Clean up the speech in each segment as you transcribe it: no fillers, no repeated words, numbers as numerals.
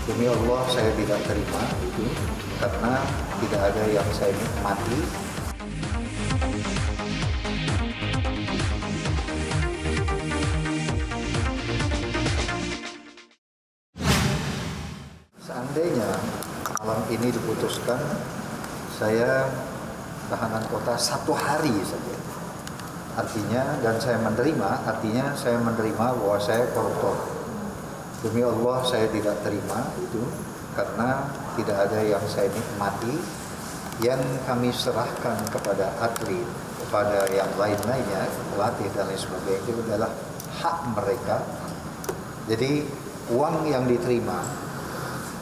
Demi Allah saya tidak terima itu karena tidak ada yang saya nikmati. Seandainya malam ini diputuskan saya tahanan kota 1 hari saja, artinya dan saya menerima, artinya saya menerima bahwa saya koruptor. Demi Allah saya tidak terima itu karena tidak ada yang saya nikmati. Yang kami serahkan kepada atlet, kepada yang lain-lainnya, pelatih dan lain sebagainya, itu adalah hak mereka. Jadi uang yang diterima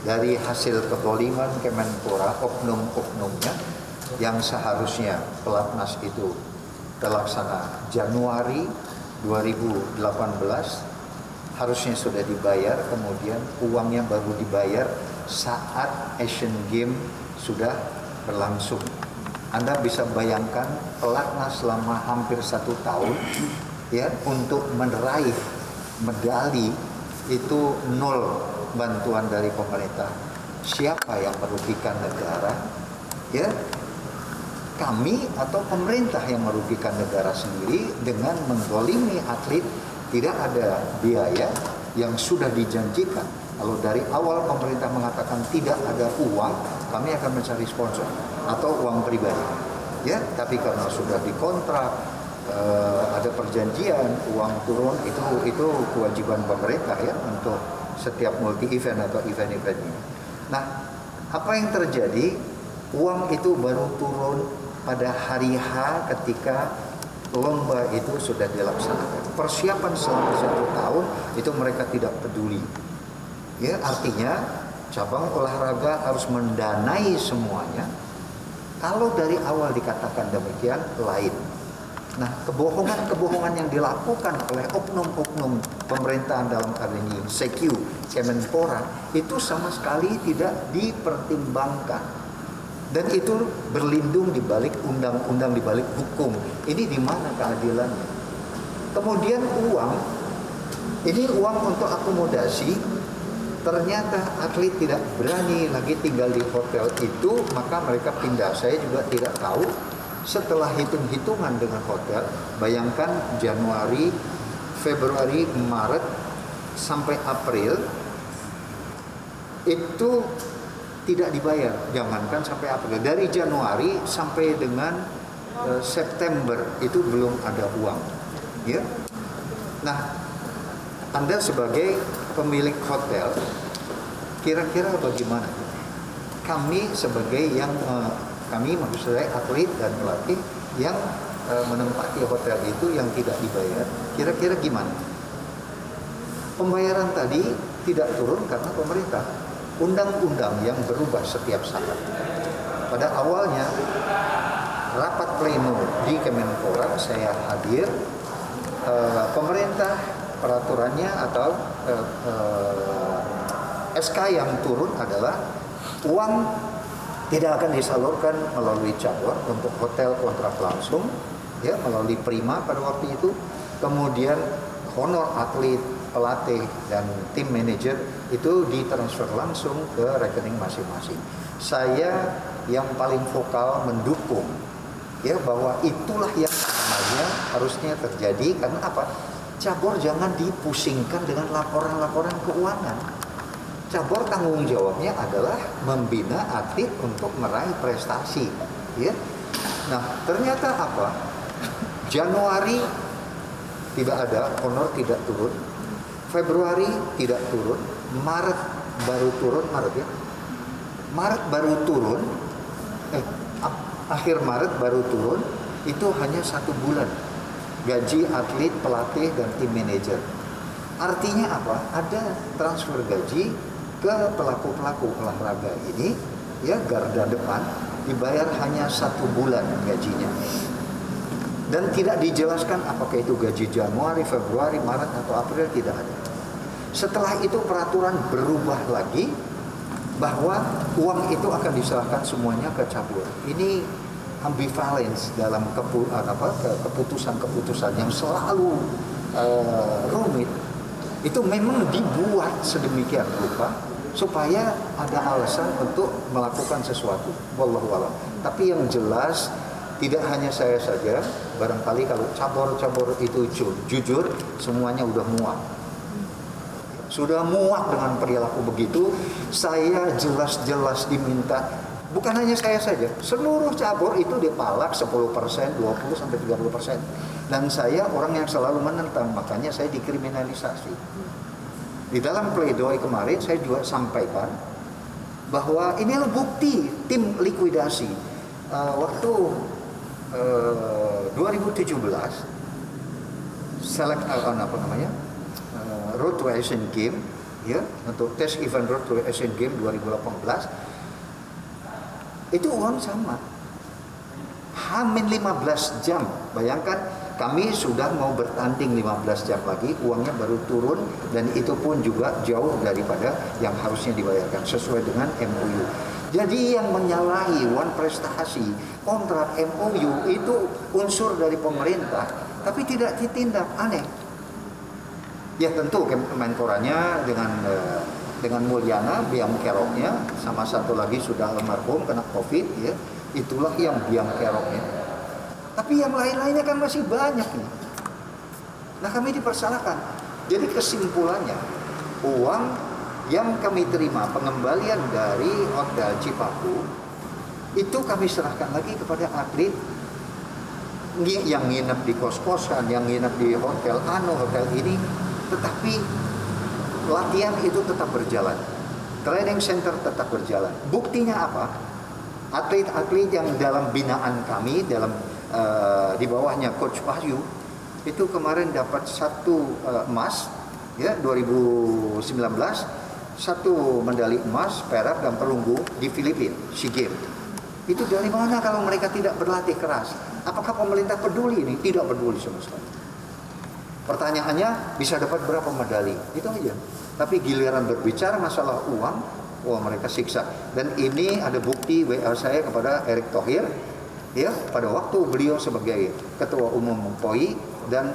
dari hasil kezaliman Kemenpora, oknum-oknumnya yang seharusnya pelatnas itu terlaksana Januari 2018 harusnya sudah dibayar, kemudian uangnya baru dibayar saat Asian Games sudah berlangsung. Anda bisa bayangkan pelatnas selama hampir 1 tahun ya untuk meraih medali itu nol bantuan dari pemerintah. Siapa yang merugikan negara? Ya, kami atau pemerintah yang merugikan negara sendiri dengan menzalimi atlet. Tidak ada biaya yang sudah dijanjikan. Kalau dari awal pemerintah mengatakan tidak ada uang, kami akan mencari sponsor atau uang pribadi. Ya, tapi karena sudah dikontrak, ada perjanjian, uang turun, itu kewajiban pemerintah ya untuk setiap multi event atau event-event ini. Nah, apa yang terjadi? Uang itu baru turun pada hari H ketika lomba itu sudah dilaksanakan. Persiapan selama 1 tahun itu mereka tidak peduli. Ya, artinya cabang olahraga harus mendanai semuanya. Kalau dari awal dikatakan demikian, lain. Nah, kebohongan-kebohongan yang dilakukan oleh oknum-oknum pemerintahan dalam hal ini, CQ, Kemenpora, itu sama sekali tidak dipertimbangkan. Dan itu berlindung di balik undang-undang, di balik hukum. Ini di mana keadilannya? Kemudian uang, ini uang untuk akomodasi. Ternyata atlet tidak berani lagi tinggal di hotel itu, maka mereka pindah. Saya juga tidak tahu. Setelah hitung-hitungan dengan hotel, bayangkan Januari, Februari, Maret sampai April itu tidak dibayar. Jangankan sampai April, dari Januari sampai dengan September itu belum ada uang. Ya. Nah, Anda sebagai pemilik hotel, kira-kira bagaimana? Kami sebagai yang kami maksud saya atlet dan pelatih yang menempati hotel itu yang tidak dibayar, kira-kira gimana? Pembayaran tadi tidak turun karena pemerintah. Undang-undang yang berubah setiap saat. Pada awalnya rapat pleno di Kemenpora saya hadir, pemerintah peraturannya atau SK yang turun adalah uang tidak akan disalurkan melalui cabur untuk hotel kontrak langsung, ya melalui Prima pada waktu itu. Kemudian honor atlet, pelatih dan tim manajer itu ditransfer langsung ke rekening masing-masing. Saya yang paling vokal mendukung ya bahwa itulah yang namanya harusnya terjadi. Karena apa? Cabur jangan dipusingkan dengan laporan-laporan keuangan. Cabur tanggung jawabnya adalah membina atlet untuk meraih prestasi, ya. Nah, ternyata apa? Januari tidak ada, honor tidak turun. Februari tidak turun, Maret baru turun, Maret baru turun, akhir Maret baru turun, itu hanya 1 bulan gaji atlet, pelatih dan tim manajer. Artinya apa? Ada transfer gaji ke pelaku-pelaku olahraga ini, ya garda depan dibayar hanya 1 bulan gajinya. Dan tidak dijelaskan apakah itu gaji Januari, Februari, Maret atau April, tidak ada. Setelah itu peraturan berubah lagi bahwa uang itu akan diserahkan semuanya ke cabur. Ini ambivalence dalam keputusan-keputusan yang selalu rumit. Itu memang dibuat sedemikian rupa supaya ada alasan untuk melakukan sesuatu. Wallahu a'lam. Tapi yang jelas tidak hanya saya saja, barangkali kalau cabur-cabur itu jujur, semuanya udah muak. Sudah muak dengan perilaku begitu. Saya jelas-jelas diminta, bukan hanya saya saja, seluruh cabur itu dipalak 10%, 20-30%. Dan saya orang yang selalu menentang, makanya saya dikriminalisasi. Di dalam pledoi kemarin saya juga sampaikan bahwa inilah bukti tim likuidasi. Waktu 2017 Road to Asian Game, ya, untuk tes event Road to Asian Game 2018 itu uang sama. Hamin 15 jam. Bayangkan kami sudah mau bertanding 15 jam lagi, uangnya baru turun, dan itu pun juga jauh daripada yang harusnya dibayarkan sesuai dengan MOU. Jadi yang menyalahi One Prestasi kontrak MOU itu unsur dari pemerintah, tapi tidak ditindak. Aneh. Ya tentu Kemenporanya dengan Mulyana, biang keroknya, sama satu lagi sudah almarhum kena COVID, ya, itulah yang biang keroknya. Tapi yang lain-lainnya kan masih banyak nih. Nah, kami dipersalahkan. Jadi kesimpulannya, uang yang kami terima pengembalian dari Hotel Cipaku itu kami serahkan lagi kepada atlet yang nginep di kos-kosan, yang nginep di hotel hotel ini. Tetapi latihan itu tetap berjalan, training center tetap berjalan. Buktinya apa? Atlet-atlet yang dalam binaan kami, di bawahnya Coach Wahyu, itu kemarin dapat satu emas, ya, 2019, satu medali emas, perak dan perunggu di Filipina, SEA Games. Itu dari mana kalau mereka tidak berlatih keras? Apakah pemerintah peduli ini? Tidak peduli sama sekali. Pertanyaannya, bisa dapat berapa medali? Itu aja. Tapi giliran berbicara masalah uang, wah mereka siksa. Dan ini ada bukti WA saya kepada Erick Thohir, ya, pada waktu beliau sebagai Ketua Umum POI dan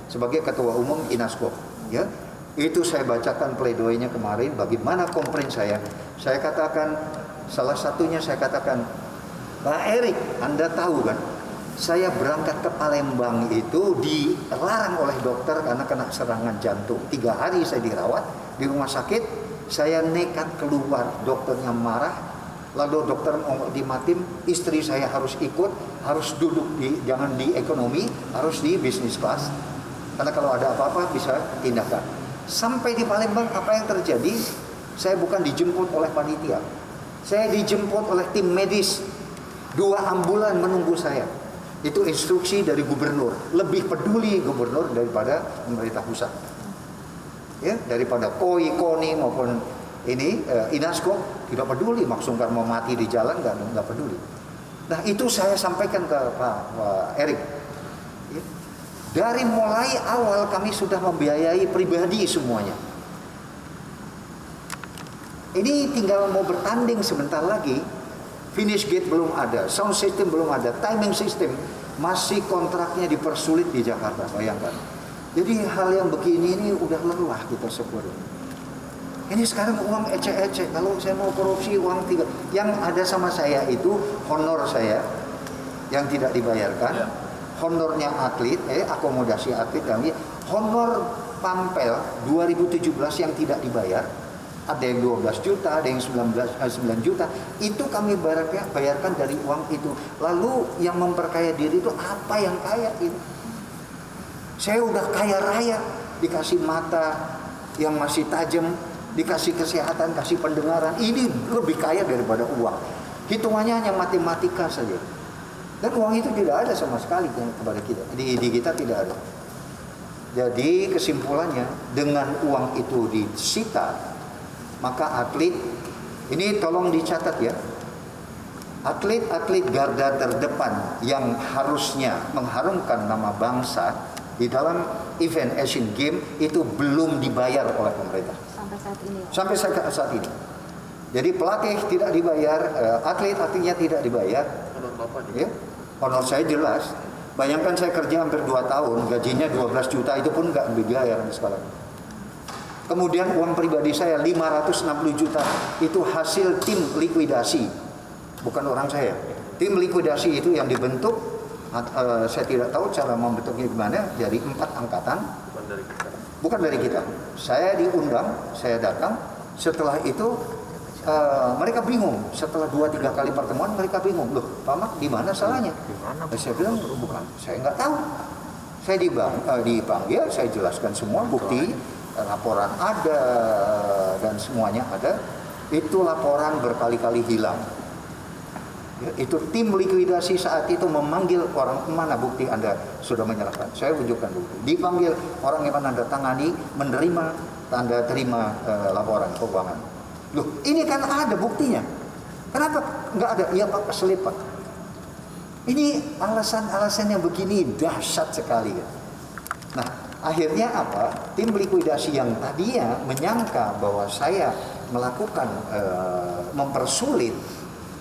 sebagai Ketua Umum INASCO, ya. Itu saya bacakan pledoinya kemarin, bagaimana komplain saya. Saya katakan, salah satunya saya katakan, Pak Erick, Anda tahu kan, saya berangkat ke Palembang itu dilarang oleh dokter karena kena serangan jantung. 3 hari saya dirawat di rumah sakit. Saya nekat keluar, dokternya marah. Lalu dokter mau dimatim, istri saya harus ikut, harus duduk jangan di ekonomi, harus di bisnis kelas. Karena kalau ada apa-apa bisa tindakan. Sampai di Palembang apa yang terjadi? Saya bukan dijemput oleh panitia. Saya dijemput oleh tim medis. 2 ambulan menunggu saya. Itu instruksi dari gubernur. Lebih peduli gubernur daripada pemerintah pusat. Ya, daripada KONI maupun ini INASCO tidak peduli. Mak Sungkar mau mati di jalan nggak peduli. Nah, itu saya sampaikan ke Pak Erick. Ya. Dari mulai awal kami sudah membiayai pribadi semuanya. Ini tinggal mau bertanding sebentar lagi. Finish gate belum ada, sound system belum ada, timing system masih kontraknya dipersulit di Jakarta, bayangkan. Jadi hal yang begini ini udah lelah kita sebetulnya. Ini sekarang uang ecek-ecek. Kalau saya mau korupsi uang 3, yang ada sama saya itu honor saya yang tidak dibayarkan, honornya atlet, akomodasi atlet kami, honor Pampel 2017 yang tidak dibayar. Ada yang 12 juta, ada yang 9 juta. Itu kami bayarkan dari uang itu. Lalu yang memperkaya diri itu apa yang kaya itu? Saya udah kaya raya, dikasih mata yang masih tajam, dikasih kesehatan, kasih pendengaran. Ini lebih kaya daripada uang. Hitungannya hanya matematika saja. Dan uang itu tidak ada sama sekali kepada kita. Di kita tidak ada. Jadi kesimpulannya, dengan uang itu disita, maka atlet, ini tolong dicatat ya, atlet-atlet garda terdepan yang harusnya mengharumkan nama bangsa di dalam event Asian Games itu belum dibayar oleh pemerintah. Sampai saat ini. Sampai saat ini. Jadi pelatih tidak dibayar, atlet-atletnya tidak dibayar. Honor Bapak Ya, honor saya jelas. Bayangkan saya kerja hampir 2 tahun, gajinya 12 juta, itu pun nggak dibayar sekarang. Kemudian uang pribadi saya 560 juta itu hasil tim likuidasi, bukan orang saya. Tim likuidasi itu yang dibentuk, saya tidak tahu cara membentuknya gimana, dari 4 angkatan. Bukan dari kita. Saya diundang, saya datang. Setelah itu mereka bingung. Setelah 2-3 kali pertemuan mereka bingung. Loh, Pak Mak, di mana salahnya? Saya bilang bukan, saya nggak tahu. Saya dipanggil, saya jelaskan semua bukti, laporan ada dan semuanya ada. Itu laporan berkali-kali hilang. Ya, itu tim likuidasi saat itu memanggil orang, mana bukti Anda sudah menyerahkan? Saya tunjukkan bukti. Dipanggil orang yang Anda tangani, menerima tanda terima laporan keuangan. Loh, ini kan ada buktinya. Kenapa nggak ada? Ya Pak, keselip Pak. Ini alasan-alasan yang begini dahsyat sekali. Nah, akhirnya apa? Tim likuidasi yang tadinya menyangka bahwa saya melakukan mempersulit,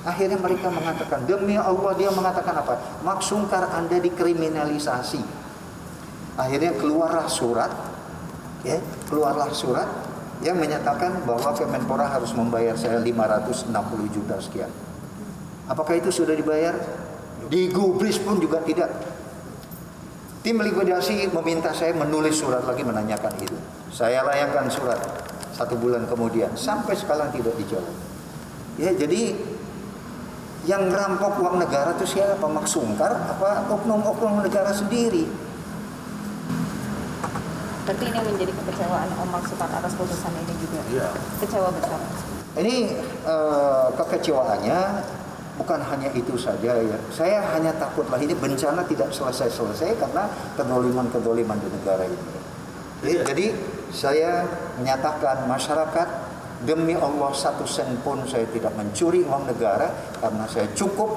akhirnya mereka mengatakan, demi Allah, dia mengatakan apa? Mak Sungkar, Anda dikriminalisasi. Akhirnya keluarlah surat yang menyatakan bahwa Kemenpora harus membayar saya 560 juta sekian. Apakah itu sudah dibayar? Digubris pun juga tidak. Tim likuidasi meminta saya menulis surat lagi menanyakan itu. Saya layangkan surat 1 bulan kemudian, sampai sekarang tidak dijawab. Ya, jadi yang ngerampok uang negara itu siapa? Mak Sungkar apa oknum-oknum negara sendiri? Berarti ini menjadi kekecewaan Om Mak Sungkar atas putusan ini juga. Iya. Kecewa besar. Ini kekecewaannya bukan hanya itu saja ya. Saya hanya takutlah ini bencana tidak selesai-selesai karena kedoliman di negara ini. Jadi saya menyatakan masyarakat, demi Allah 1 sen pun saya tidak mencuri uang negara, karena saya cukup,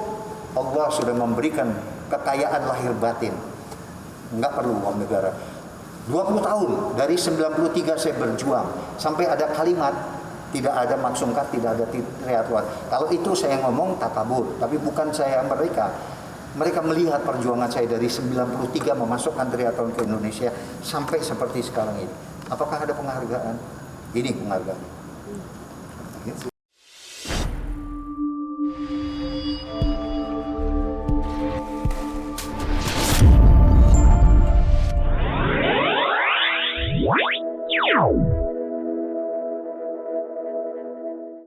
Allah sudah memberikan kekayaan lahir batin. Enggak perlu uang negara. 20 tahun dari 93 saya berjuang sampai ada kalimat tidak ada Mak Sungkar, tidak ada triathlon. Kalau itu saya ngomong takabur, tapi bukan saya mereka. Mereka melihat perjuangan saya dari 93 memasukkan triathlon ke Indonesia sampai seperti sekarang ini. Apakah ada penghargaan? Ini penghargaan. Wow.